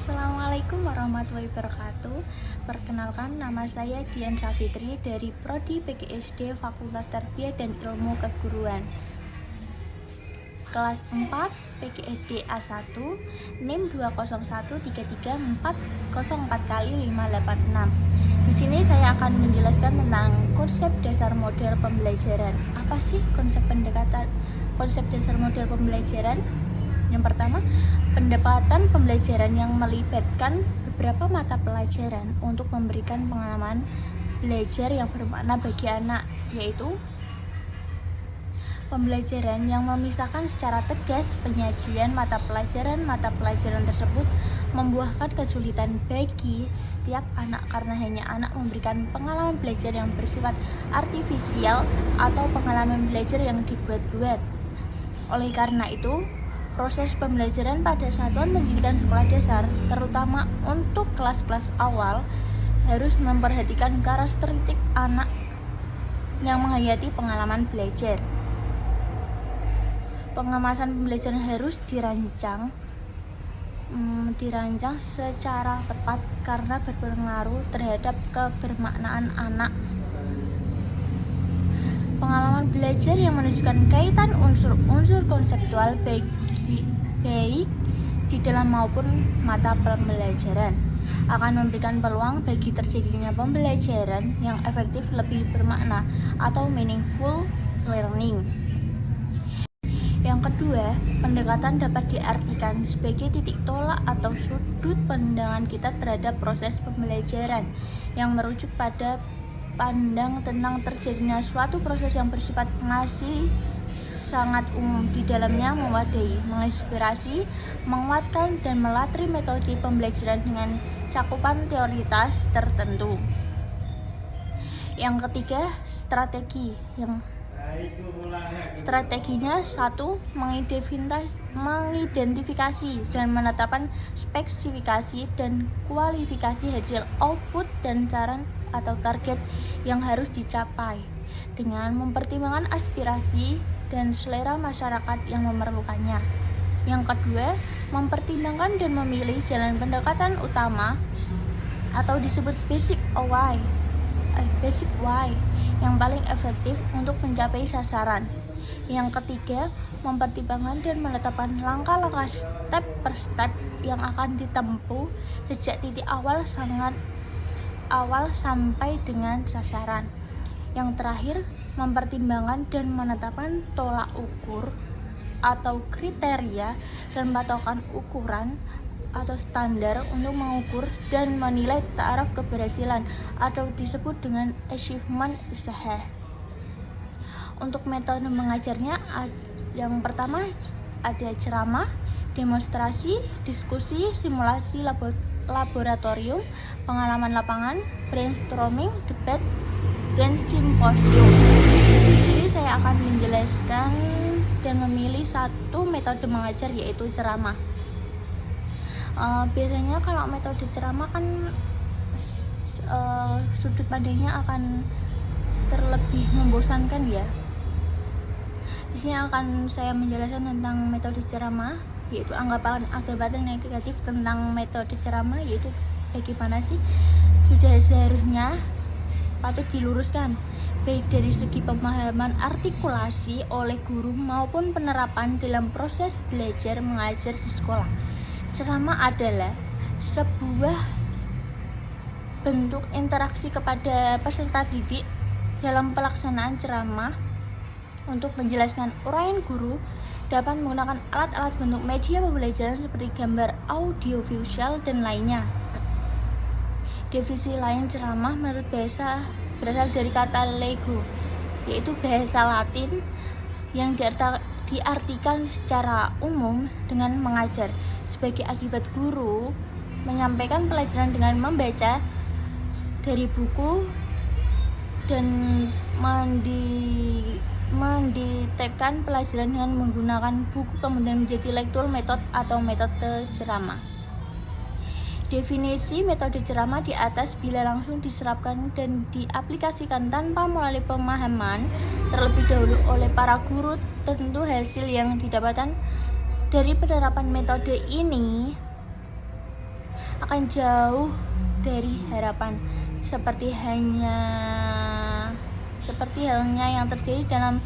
Assalamualaikum warahmatullahi wabarakatuh. Perkenalkan, nama saya Dian Safitri dari Prodi PGSD Fakultas Tarbiyah dan Ilmu Keguruan, kelas 4 PGSD A1, NIM 20133404586. Di sini saya akan menjelaskan tentang konsep dasar model pembelajaran. Apa sih konsep dasar model pembelajaran? Yang pertama, pendekatan pembelajaran yang melibatkan beberapa mata pelajaran untuk memberikan pengalaman belajar yang bermakna bagi anak, yaitu pembelajaran yang memisahkan secara tegas penyajian mata pelajaran tersebut membuahkan kesulitan bagi setiap anak karena hanya anak memberikan pengalaman belajar yang bersifat artifisial atau pengalaman belajar yang dibuat-buat. Oleh karena itu, proses pembelajaran pada satuan pendidikan sekolah dasar, terutama untuk kelas-kelas awal, harus memperhatikan karakteristik anak yang menghayati pengalaman belajar. Pengemasan pembelajaran harus dirancang secara tepat karena berpengaruh terhadap kebermaknaan anak. Pengalaman belajar yang menunjukkan kaitan unsur-unsur konseptual baik di dalam maupun mata pembelajaran akan memberikan peluang bagi terjadinya pembelajaran yang efektif, lebih bermakna atau meaningful learning. Yang kedua, pendekatan dapat diartikan sebagai titik tolak atau sudut pandangan kita terhadap proses pembelajaran yang merujuk pada pandang tentang terjadinya suatu proses yang bersifat ngasih sangat umum, di dalamnya mewadai, menginspirasi, menguatkan, dan melatri metode pembelajaran dengan cakupan teoritas tertentu. Yang ketiga, strateginya 1. Mengidentifikasi dan menetapkan spesifikasi dan kualifikasi hasil output dan saran atau target yang harus dicapai dengan mempertimbangkan aspirasi dan selera masyarakat yang memerlukannya. Yang kedua, mempertimbangkan dan memilih jalan pendekatan utama atau disebut basic why yang paling efektif untuk mencapai sasaran. Yang ketiga, mempertimbangkan dan menetapkan langkah-langkah step per step yang akan ditempuh sejak titik awal sampai dengan sasaran. Yang terakhir, mempertimbangkan dan menetapkan tolak ukur atau kriteria dan patokan ukuran atau standar untuk mengukur dan menilai taraf keberhasilan atau disebut dengan achievement usaha. Untuk metode mengajarnya, yang pertama ada ceramah, demonstrasi, diskusi, simulasi laboratorium, pengalaman lapangan, brainstorming, debat, dan simposium. Di sini saya akan menjelaskan dan memilih satu metode mengajar, yaitu ceramah. Biasanya kalau metode ceramah kan sudut pandangnya akan terlebih membosankan ya. Di sini akan saya menjelaskan tentang metode ceramah, yaitu anggapan negatif tentang metode ceramah, yaitu bagaimana sih sudah seharusnya patut diluruskan baik dari segi pemahaman artikulasi oleh guru maupun penerapan dalam proses belajar mengajar di sekolah. Ceramah adalah sebuah bentuk interaksi kepada peserta didik dalam pelaksanaan ceramah. Untuk menjelaskan uraian, guru dapat menggunakan alat-alat bentuk media pembelajaran seperti gambar, audio, visual, dan lainnya. Definisi lain ceramah menurut berasal dari kata lego, yaitu bahasa Latin yang diartikan secara umum dengan mengajar, sebagai akibat guru menyampaikan pelajaran dengan membaca dari buku dan mendiktekan pelajaran dengan menggunakan buku, kemudian menjadi lecture method atau metode ceramah. Definisi metode ceramah di atas bila langsung diserapkan dan diaplikasikan tanpa melalui pemahaman terlebih dahulu oleh para guru, tentu hasil yang didapatkan dari penerapan metode ini akan jauh dari harapan, seperti halnya yang terjadi dalam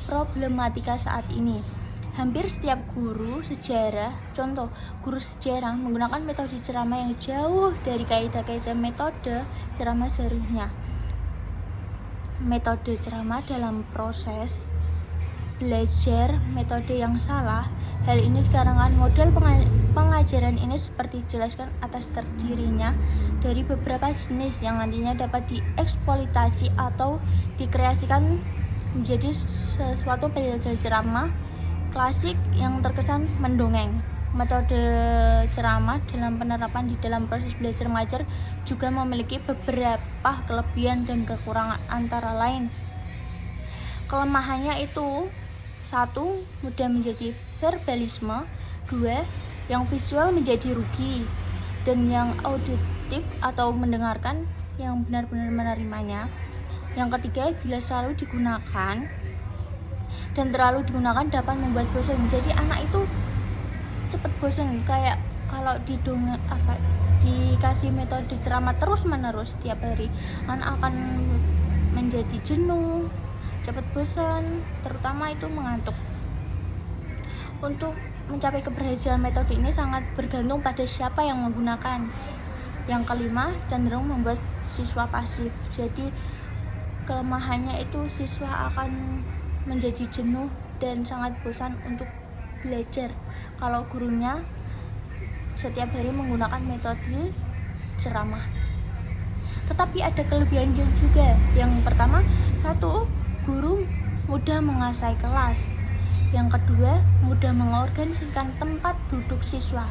problematika saat ini. Hampir setiap guru sejarah menggunakan metode ceramah yang jauh dari kaidah-kaidah metode ceramah seharusnya. Metode ceramah dalam proses belajar metode yang salah. Hal ini dikarenakan model pengajaran ini seperti dijelaskan atas terdirinya dari beberapa jenis yang nantinya dapat dieksploitasi atau dikreasikan menjadi sesuatu metode ceramah klasik yang terkesan mendongeng. Metode ceramah dalam penerapan di dalam proses belajar mengajar juga memiliki beberapa kelebihan dan kekurangan, antara lain kelemahannya itu: 1. Mudah menjadi verbalisme. 2. Yang visual menjadi rugi, dan yang auditif atau mendengarkan yang benar-benar menerimanya. Yang ketiga, bila selalu digunakan dan terlalu digunakan dapat membuat bosan. Jadi anak itu cepat bosan, kayak kalau dikasih metode ceramah terus-menerus setiap hari, anak akan menjadi jenuh, cepat bosan, terutama itu mengantuk. Untuk mencapai keberhasilan metode ini sangat bergantung pada siapa yang menggunakan. Yang kelima, cenderung membuat siswa pasif. Jadi kelemahannya itu siswa akan menjadi jenuh dan sangat bosan untuk belajar kalau gurunya setiap hari menggunakan metode ceramah. Tetapi ada kelebihan juga. Yang pertama, 1. Guru mudah menguasai kelas. Yang kedua, mudah mengorganisasikan tempat duduk siswa.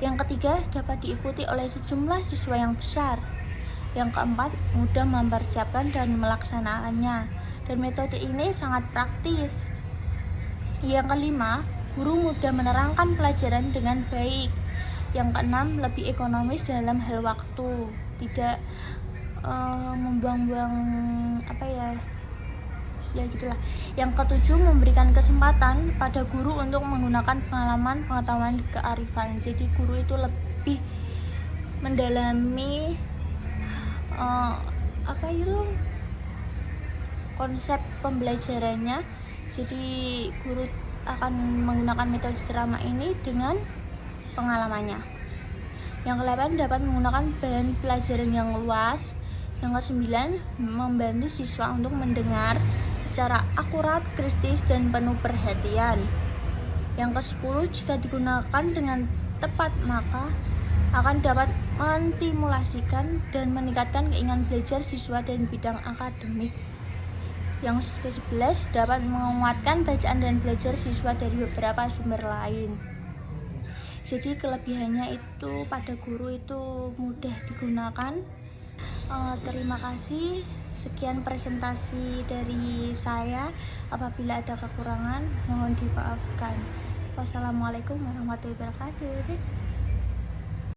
Yang ketiga, dapat diikuti oleh sejumlah siswa yang besar. Yang keempat, mudah mempersiapkan dan melaksanakannya, dan metode ini sangat praktis. Yang kelima, guru mudah menerangkan pelajaran dengan baik. Yang keenam, lebih ekonomis dalam hal waktu, tidak membuang-buang ya gitulah. Yang ketujuh, memberikan kesempatan pada guru untuk menggunakan pengalaman, pengetahuan, kearifan. Jadi guru itu lebih mendalami konsep pembelajarannya. Jadi guru akan menggunakan metode ceramah ini dengan pengalamannya. Yang ke-8, dapat menggunakan bahan pelajaran yang luas. Yang ke-9, membantu siswa untuk mendengar secara akurat, kritis, dan penuh perhatian. Yang ke-10, jika digunakan dengan tepat maka akan dapat menstimulasikan dan meningkatkan keinginan belajar siswa dan bidang akademik. Yang ke-11, dapat menguatkan bacaan dan belajar siswa dari beberapa sumber lain. Jadi kelebihannya itu pada guru itu mudah digunakan. Terima kasih. Sekian presentasi dari saya. Apabila ada kekurangan, mohon dimaafkan. Wassalamualaikum warahmatullahi wabarakatuh.